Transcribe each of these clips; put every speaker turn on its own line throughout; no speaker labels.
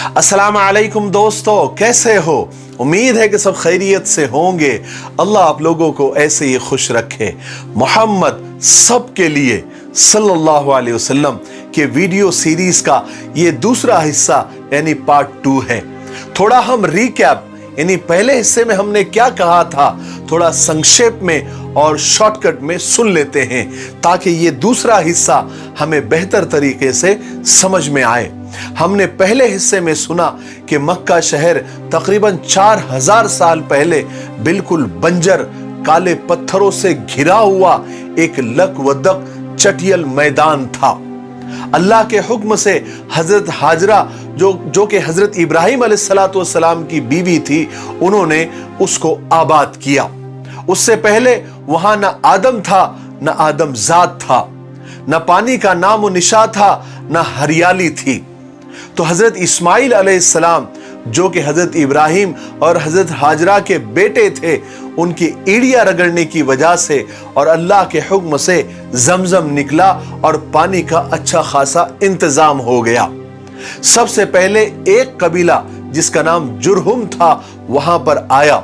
अस्सलाम वालेकुम दोस्तों, कैसे हो? उम्मीद है कि सब खैरियत से होंगे। अल्लाह आप लोगों को ऐसे ही खुश रखे। मोहम्मद सब के लिए सल्लल्लाहु अलैहि वसल्लम के वीडियो सीरीज का ये दूसरा हिस्सा यानी पार्ट 2 है। थोड़ा हम रिकैप यानी पहले हिस्से में हमने क्या कहा था थोड़ा संक्षेप में और शॉर्टकट में सुन लेते हैं ताकि ये दूसरा हिस्सा हमें बेहतर तरीके से समझ में आए। हमने पहले हिस्से में सुना कि मक्का शहर तकरीबन 4000 साल पहले बिल्कुल बंजर काले पत्थरों से घिरा हुआ एक लकवदक चटियल मैदान था। अल्लाह के हुक्म से हजरत हाजरा जो कि हजरत इब्राहिम अलैहिस्सलाम की बीवी थी, उन्होंने उसको आबाद किया। उससे पहले वहां न आदम था, न आदम जात था, न पानी का नाम निशा था, न हरियाली थी। तो हजरत इस्माइल अलैहिस्सलाम जो कि हजरत इब्राहिम और हजरत हाजरा के बेटे थे, उनकी एड़ियां रगड़ने की वजह से और अल्लाह के हुक्म से जमजम निकला और पानी का अच्छा खासा इंतजाम हो गया। सबसे पहले एक कबीला जिसका नाम जुरहुम था वहां पर आया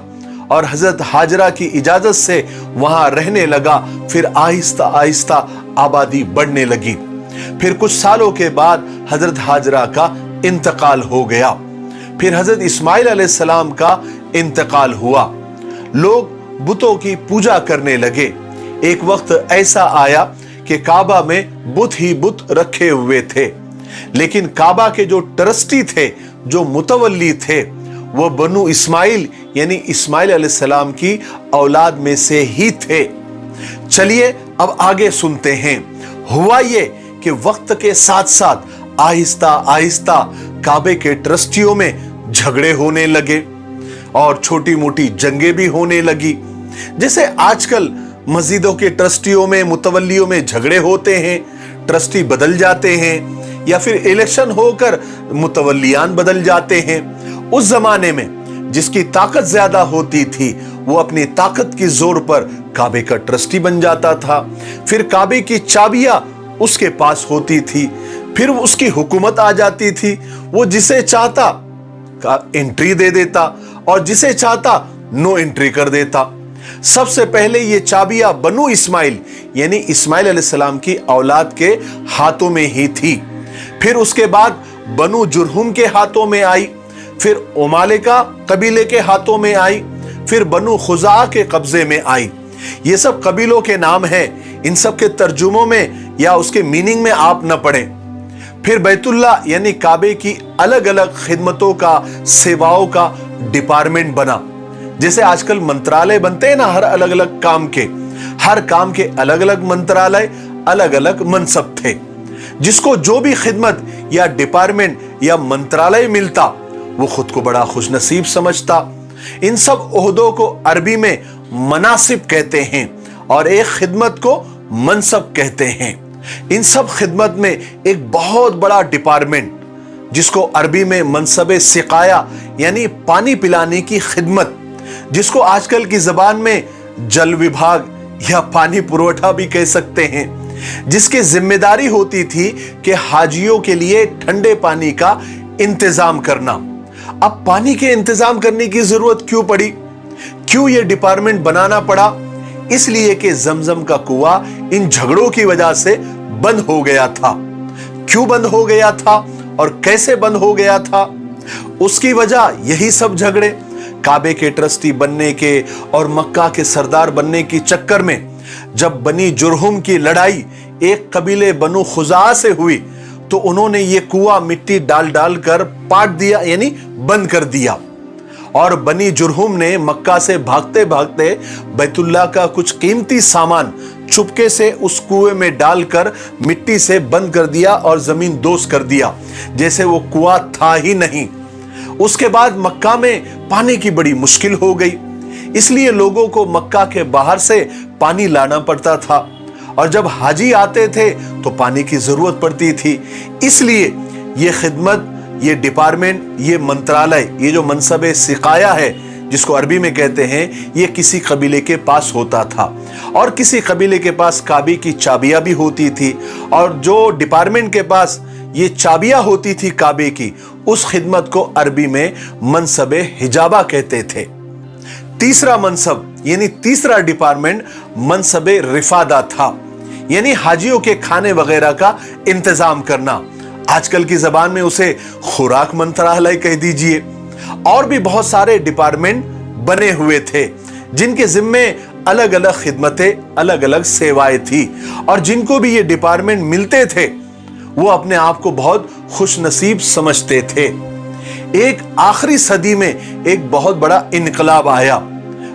और हजरत हाजरा की इजाजत से वहां रहने लगा। फिर आहिस्ता आहिस्ता आबादी बढ़ने लगी। फिर कुछ सालों के बाद हजरत हाजरा का इंतकाल हो गया। फिर हजरत इस्माइल अलैहिस्सलाम का इंतकाल हुआ। लोग बुतों की पूजा करने लगे। एक वक्त ऐसा आया कि काबा में बुत ही बुत रखे हुए थे, लेकिन काबा के जो ट्रस्टी थे, जो मुतवल्ली थे, वो बनु इस्माइल यानी इस्माइल अलैहिस्सलाम की औलाद में से ही थे। चलिए अब आगे सुनते हैं। हुआ ये कि वक्त के साथ साथ आहिस्ता आहिस्ता काबे के ट्रस्टियों में झगड़े होने लगे और छोटी मोटी जंगें भी होने लगी। जैसे आजकल मस्जिदों के ट्रस्टियों में, मुतवल्लियों में झगड़े होते हैं, ट्रस्टी बदल जाते हैं या फिर इलेक्शन होकर मुतवल्लियान बदल जाते हैं। उस जमाने में जिसकी ताकत ज्यादा होती थी वो अपनी ताकत की जोर पर काबे का ट्रस्टी बन जाता था। फिर काबे की चाबियां उसके पास होती थी, फिर उसकी हुकूमत आ जाती थी। वो जिसे चाहता का एंट्री दे देता और जिसे चाहता नो एंट्री कर देता। सबसे पहले ये चाबियां बनु इस्माइल यानी इस्माइल अलैहिस्सलाम की औलाद के हाथों में ही थी। फिर उसके बाद बनु जुरहुम के हाथों में आई, फिर उमालिका कबीले के हाथों में आई, फिर बनु खुजा के कब्जे में आई। ये सब कबीलों के नाम हैं। इन सब के तर्जुमों में या उसके मीनिंग में आप न पढ़ें। फिर बैतुल्ला यानी काबे की अलग अलग खिदमतों का, सेवाओं का डिपार्टमेंट बना। जैसे आजकल मंत्रालय बनते हैं ना, हर अलग अलग काम के, हर काम के अलग अलग मंत्रालय, अलग अलग मनसब थे। जिसको जो भी खिदमत या डिपार्टमेंट या मंत्रालय मिलता वो खुद को बड़ा खुशनसीब समझता। इन सब ओहदों को अरबी में मनासिब कहते हैं और एक खिदमत को मनसब कहते हैं। इन सब खिदमत में एक बहुत बड़ा डिपार्टमेंट जिसको अरबी में मनसबे सिकाया यानी पानी पिलाने की खिदमत, जिसको आजकल की जबान में जल विभाग या पानी पुरवठा भी कह सकते हैं, जिसकी जिम्मेदारी होती थी कि हाजियों के लिए ठंडे पानी का इंतजाम करना। अब पानी के इंतजाम करने की जरूरत क्यों पड़ी? क्यों यह डिपार्टमेंट बनाना पड़ा? इसलिए कि जमजम का कुआं इन झगड़ों की वजह से बंद हो गया था। क्यों बंद हो गया था और कैसे बंद हो गया था? उसकी वजह यही सब झगड़े, काबे के ट्रस्टी बनने के और मक्का के सरदार बनने की चक्कर में जब बनी जुरहुम की लड़ाई एक कबीले बनु खुजा से हुई तो उन्होंने ये कुआं मिट्टी डाल डाल कर पाट दिया यानी बंद कर दिया। और बनी जुरहुम ने मक्का से भागते भागते बैतुल्ला का कुछ कीमती सामान चुपके से उस कुएं में डालकर मिट्टी से बंद कर दिया और जमीन दोष कर दिया, जैसे वो कुआं था ही नहीं। उसके बाद मक्का में पानी की बड़ी मुश्किल हो गई, इसलिए लोगों को मक्का के बाहर से पानी लाना पड़ता था और जब हाजी आते थे तो पानी की जरूरत पड़ती थी। इसलिए ये खिदमत, ये डिपार्टमेंट, ये मंत्रालय, ये जो मनसबे सिकाया है जिसको अरबी में कहते हैं, ये किसी कबीले के पास होता था और किसी कबीले के पास काबे की चाबियां भी होती थी और जो डिपार्टमेंट के पास ये चाबियां होती थी काबे की, उस खिदमत को अरबी में मनसबे हिजाबा कहते थे। तीसरा मनसब यानी तीसरा डिपार्टमेंट मनसबे रिफादा था, यानी हाजियों के खाने वगैरह का इंतजाम करना। आजकल की जबान में उसे खुराक मंत्रालय कह दीजिए। और भी बहुत सारे डिपार्टमेंट बने हुए थे जिनके जिम्मे अलग अलग खिदमतें, अलग अलग सेवाएं थी, और जिनको भी ये डिपार्टमेंट मिलते थे वो अपने आप को बहुत खुशनसीब समझते थे। एक आखिरी सदी में एक बहुत बड़ा इनकलाब आया।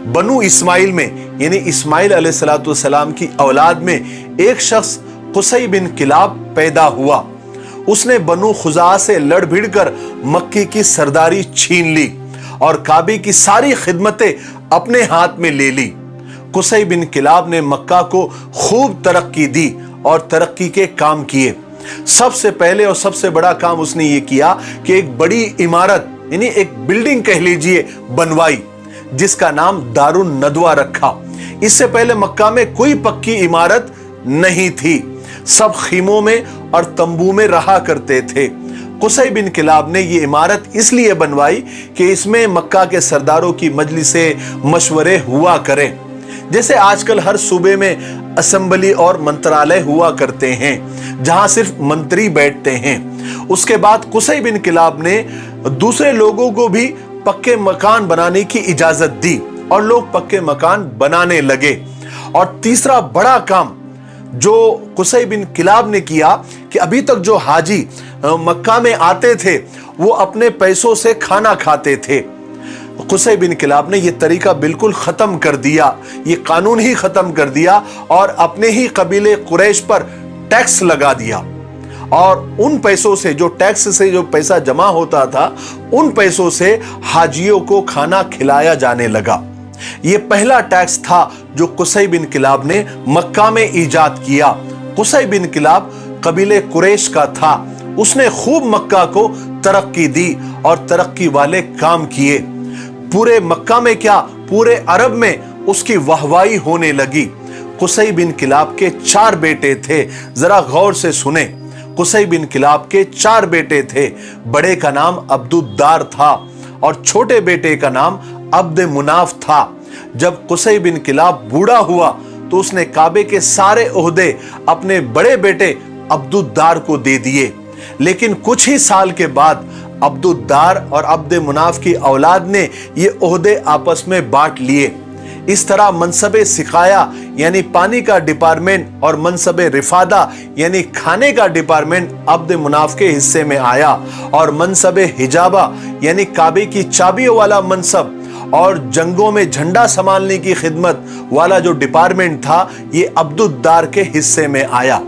बनु इस्माइल में यानी इस्माइल अलैहिस्सलाम की औलाद में एक शख्स कुसै बिन किलाब पैदा हुआ। उसने बनु खुजा से लड़ भिड़ कर मक्के की सरदारी छीन ली और काबे की सारी खिदमतें अपने हाथ में ले ली। कुसै बिन किलाब ने मक्का को खूब तरक्की दी और तरक्की के काम किए। सबसे पहले और सबसे बड़ा काम उसने ये किया कि एक बड़ी इमारत यानी एक बिल्डिंग कह लीजिए बनवाई, जिसका नाम दारुन नदवा रखा। इससे पहले मक्का में कोई पक्की इमारत नहीं थी, सब खीमों में और तंबू में रहा करते थे। कुसै बिन किलाब ने ये इमारत इसलिए बनवाई कि इसमें मक्का के सरदारों की मजलिसें, मशवरे हुआ करें, जैसे आजकल हर सूबे में असेंबली और मंत्रालय हुआ करते हैं जहां सिर्फ मंत्री बैठते हैं। उसके बाद कुसै बिन किलाब ने दूसरे लोगों को भी पक्के मकान बनाने की इजाजत दी और लोग पक्के मकान बनाने लगे। और तीसरा बड़ा काम जो कुसै बिन किलाब ने किया कि अभी तक जो हाजी मक्का में आते थे वो अपने पैसों से खाना खाते थे। कुसै बिन किलाब ने यह तरीका बिल्कुल खत्म कर दिया, ये कानून ही खत्म कर दिया और अपने ही कबीले कुरैश पर टैक्स लगा दिया। और उन पैसों से, जो टैक्स से जो पैसा जमा होता था, उन पैसों से हाजियों को खाना खिलाया जाने लगा। यह पहला टैक्स था जो कुसै बिन किलाब ने मक्का में इजाद किया। कुसै बिन किलाब कबीले कुरैश का था। उसने खूब मक्का को तरक्की दी और तरक्की वाले काम किए। पूरे मक्का में क्या, पूरे अरब में उसकी वाहवाही होने लगी। कुसै बिन किलाब के 4 बेटे थे, जरा गौर से सुने। कुसै बिन किलाब के 4 बेटे थे। बड़े का नाम अब्दुद्दार था और छोटे बेटे का नाम अब्द मुनाफ था। जब कुसै बिन किलाब बूढ़ा हुआ तो उसने काबे के सारे ओहदे अपने बड़े बेटे अब्दुद्दार को दे दिए। लेकिन कुछ ही साल के बाद अब्दुद्दार और अब्द मुनाफ की औलाद ने ये ओहदे आपस में बांट लिए। इस तरह मनसबे सिकाया यानी पानी का डिपार्टमेंट और मनसबे रिफादा यानी खाने का डिपार्टमेंट अब्द मुनाफ के हिस्से में आया, और मनसबे हिजाबा यानी काबे की चाबियों वाला मनसब और जंगों में झंडा संभालने की खिदमत वाला जो डिपार्टमेंट था, ये अब्दुद्दार के हिस्से में आया।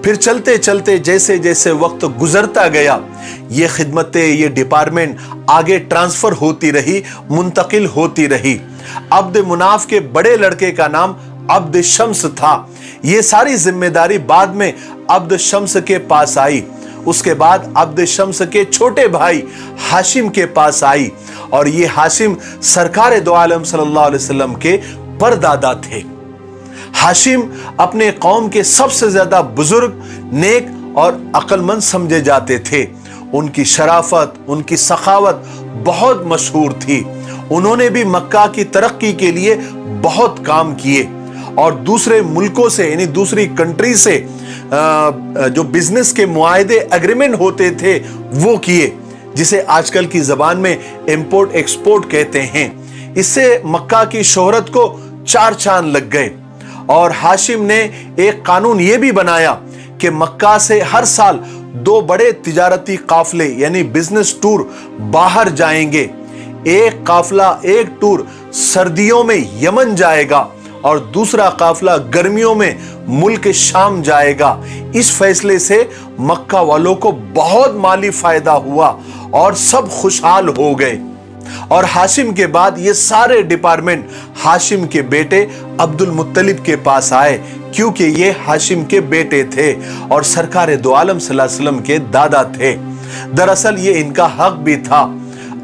फिर चलते चलते जैसे जैसे वक्त गुजरता गया, ये खिदमतें, ये डिपार्टमेंट आगे ट्रांसफर होती रही, मुंतकिल होती रही। अब्द मुनाफ के बड़े लड़के का नाम अब्द शम्स था। ये सारी जिम्मेदारी बाद में अब्द शम्स के पास आई। उसके बाद अब्द शम्स के छोटे भाई हाशिम के पास आई, और ये हाशिम सरकार दो आलम सल्लल्लाहु अलैहि वसल्लम के परदादा थे। हाशिम अपने कौम के सबसे ज्यादा बुजुर्ग, नेक और अक्लमंद समझे जाते थे। उनकी शराफत, उनकी सखावत बहुत मशहूर थी। उन्होंने भी मक्का की तरक्की के लिए बहुत काम किए और दूसरे मुल्कों से यानी दूसरी कंट्री से जो बिजनेस के मुआहदे, एग्रीमेंट होते थे वो किए, जिसे आजकल की जबान में इंपोर्ट एक्सपोर्ट कहते हैं। इससे मक्का की शोहरत को 4 चांद लग गए। और हाशिम ने एक कानून यह भी बनाया कि मक्का से हर साल 2 बड़े तिजारती काफले यानी बिजनेस टूर बाहर जाएंगे। एक काफला, एक टूर सर्दियों में यमन जाएगा और दूसरा काफला गर्मियों में मुल्क शाम जाएगा। इस फैसले से मक्का वालों को बहुत माली फायदा हुआ और सब खुशहाल हो गए। और हाशिम के बाद ये सारे डिपार्टमेंट हाशिम के बेटे अब्दुल मुत्तलिब के पास आए, क्योंकि ये हाशिम के बेटे थे और सरकार दो आलम सल्लल्लाहु अलैहि वसल्लम के दादा थे। दरअसल ये इनका हक भी था।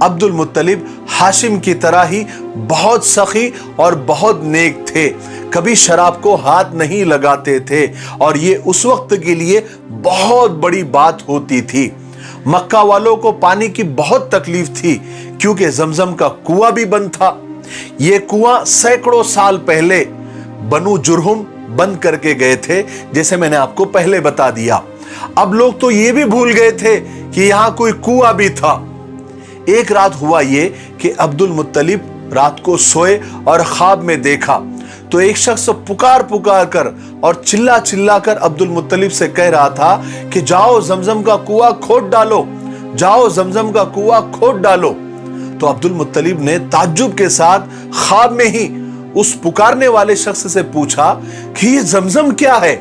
अब्दुल मुत्तलिब हाशिम की तरह ही बहुत सखी और बहुत नेक थे, कभी शराब को हाथ नहीं लगाते थे और ये उस वक्त के लिए बहुत बड़ी बात होती थी। मक्का वालों को पानी की बहुत तकलीफ थी क्योंकि जमजम का कुआं भी बंद था। ये कुआं सैकड़ों साल पहले बनु जुरहुम बंद करके गए थे, जैसे मैंने आपको पहले बता दिया। अब लोग तो ये भी भूल गए थे कि यहां कोई कुआं भी था। एक रात हुआ ये कि अब्दुल मुत्तलिब रात को सोए और ख्वाब में देखा तो एक शख्स पुकार पुकार कर और चिल्ला चिल्ला कर अब्दुल मुत्तलिब से कह रहा था कि जाओ जमजम का कुआं खोद डालो, जाओ जमजम का कुआं खोद डालो। तो अब्दुल मुत्तलिब ने ताज्जुब के साथ ख्वाब में ही उस पुकारने वाले शख्स से पूछा कि ये जमजम क्या है।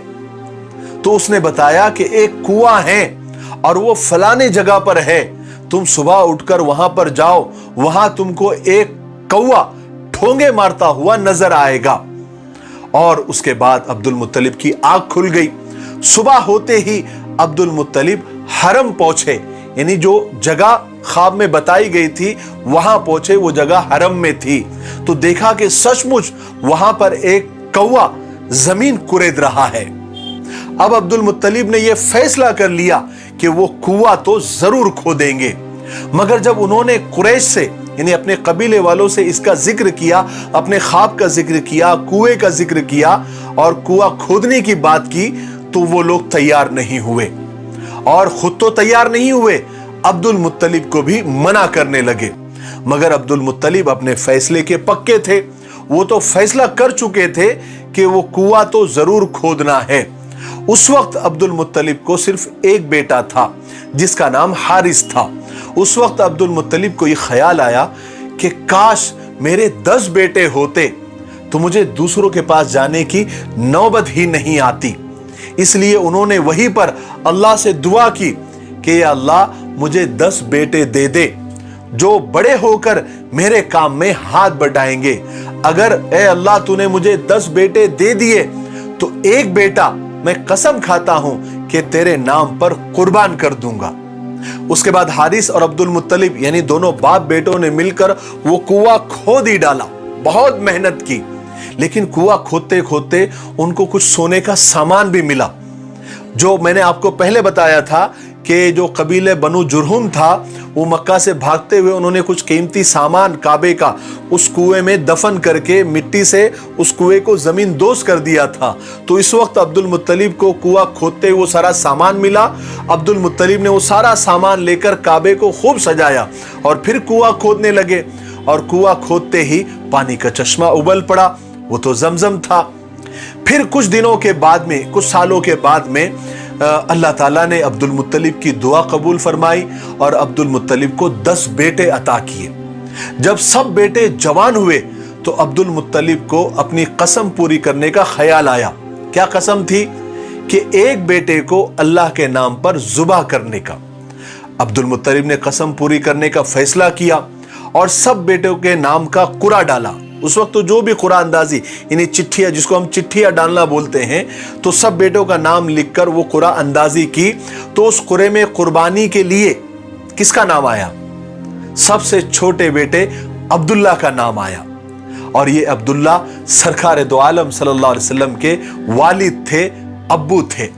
तो उसने बताया कि एक कुआं है और वो फलाने जगह पर है, तुम सुबह उठकर वहां पर जाओ, वहां तुमको एक कौवा ठोंगे मारता हुआ नजर आएगा। और उसके बाद अब्दुल मुत्तलिब की आंख खुल गई। सुबह होते ही अब्दुल मुत्तलिब हरम पहुंचे, यानी जो जगह ख्वाब में बताई गई थी वहां पहुंचे, वो जगह हरम में थी। तो देखा कि सचमुच वहां पर एक कौवा जमीन कुरेद रहा है। अब अब्दुल मुत्तलिब ने यह फैसला कर लिया कि वो कुआं तो जरूर खोदेंगे। मगर जब उन्होंने कुरैश से यानी अपने कबीले वालों से इसका जिक्र किया, अपने ख्वाब का जिक्र किया, कुएं का जिक्र किया और कुआं खोदने की बात की, तो वो लोग तैयार नहीं हुए और खुद तो तैयार नहीं हुए, अब्दुल मुत्तलिब को भी मना करने लगे। मगर अब्दुल मुत्तलिब अपने फैसले के पक्के थे, वो तो फैसला कर चुके थे कि वो कुआं तो जरूर खोदना है। उस वक्त अब्दुल मुत्तलिब को सिर्फ एक बेटा था जिसका नाम हारिस था। उस वक्त अब्दुल मुत्तलिब को यह ख्याल आया कि काश मेरे 10 बेटे होते तो मुझे दूसरों के पास जाने की नौबत ही नहीं आती। इसलिए उन्होंने वहीं पर अल्लाह से दुआ की कि या अल्लाह मुझे 10 बेटे दे दे जो बड़े होकर मेरे काम में हाथ बटाएंगे। अगर ए अल्लाह तूने मुझे 10 बेटे दे दिए तो एक बेटा मैं कसम खाता हूं कि तेरे नाम पर कुर्बान कर दूंगा। उसके बाद हारिस और अब्दुल मुत्तलिब यानी दोनों बाप बेटों ने मिलकर वो कुआं खोद ही डाला। बहुत मेहनत की, लेकिन कुआं खोदते खोदते उनको कुछ सोने का सामान भी मिला। जो मैंने आपको पहले बताया था कि जो कबीले बनु जुरहुम था वो मक्का से भागते हुए उन्होंने कुछ कीमती सामान काबे का उस कुएं में दफन करके मिट्टी से उस कुएं को जमीन दोज कर दिया था। तो इस वक्त अब्दुल मुत्तलिब को कुआं खोदते हुए वो सारा सामान मिला। अब्दुल मुत्तलिब ने वो सारा सामान लेकर काबे को खूब सजाया और फिर कुआं खोदने लगे और कुआं खोदते ही पानी का चश्मा उबल पड़ा, वो तो जमजम था। फिर कुछ दिनों के बाद में, कुछ सालों के बाद में अल्लाह ताला ने अब्दुल मुत्तलिब की दुआ कबूल फरमाई और अब्दुल मुत्तलिब को 10 बेटे अता किए। जब सब बेटे जवान हुए तो अब्दुल मुत्तलिब को अपनी कसम पूरी करने का ख्याल आया। क्या कसम थी? कि एक बेटे को अल्लाह के नाम पर ज़ुबह करने का। अब्दुल मुत्तलिब ने कसम पूरी करने का फैसला किया और सब बेटों के नाम का कुरा डाला। उस वक्त तो जो भी कुरा अंदाजी यानी चिट्ठियां, जिसको हम चिट्ठियां डालना बोलते हैं, तो सब बेटों का नाम लिखकर वो कुरा अंदाजी की। तो उस कुरे में कुर्बानी के लिए किसका नाम आया? सबसे छोटे बेटे अब्दुल्ला का नाम आया। और ये अब्दुल्ला सरकार दो आलम सल्लल्लाहु अलैहि वसल्लम के वालिद थे, अब्बू थे।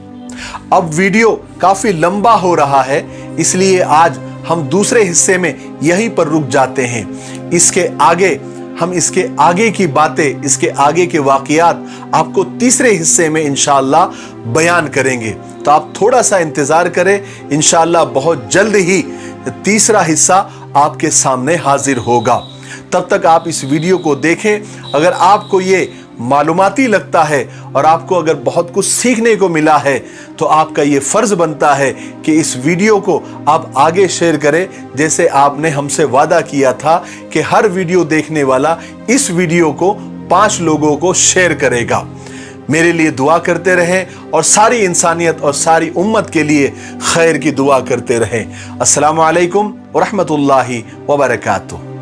अब वीडियो काफी लंबा हो रहा है, इसलिए आज हम दूसरे हिस्से में यहीं पर रुक जाते हैं। इसके आगे हम इसके आगे की बातें, इसके आगे के वाकयात आपको तीसरे हिस्से में इंशाअल्लाह बयान करेंगे। तो आप थोड़ा सा इंतजार करें, इंशाअल्लाह बहुत जल्द ही तीसरा हिस्सा आपके सामने हाजिर होगा। तब तक आप इस वीडियो को देखें। अगर आपको ये मालूमाती लगता है और आपको अगर बहुत कुछ सीखने को मिला है तो आपका ये फर्ज बनता है कि इस वीडियो को आप आगे शेयर करें, जैसे आपने हमसे वादा किया था कि हर वीडियो देखने वाला इस वीडियो को 5 लोगों को शेयर करेगा। मेरे लिए दुआ करते रहें और सारी इंसानियत और सारी उम्मत के लिए खैर की दुआ करते रहें। अस्सलामु अलैकुम व रहमतुल्लाहि व बरकातुहू।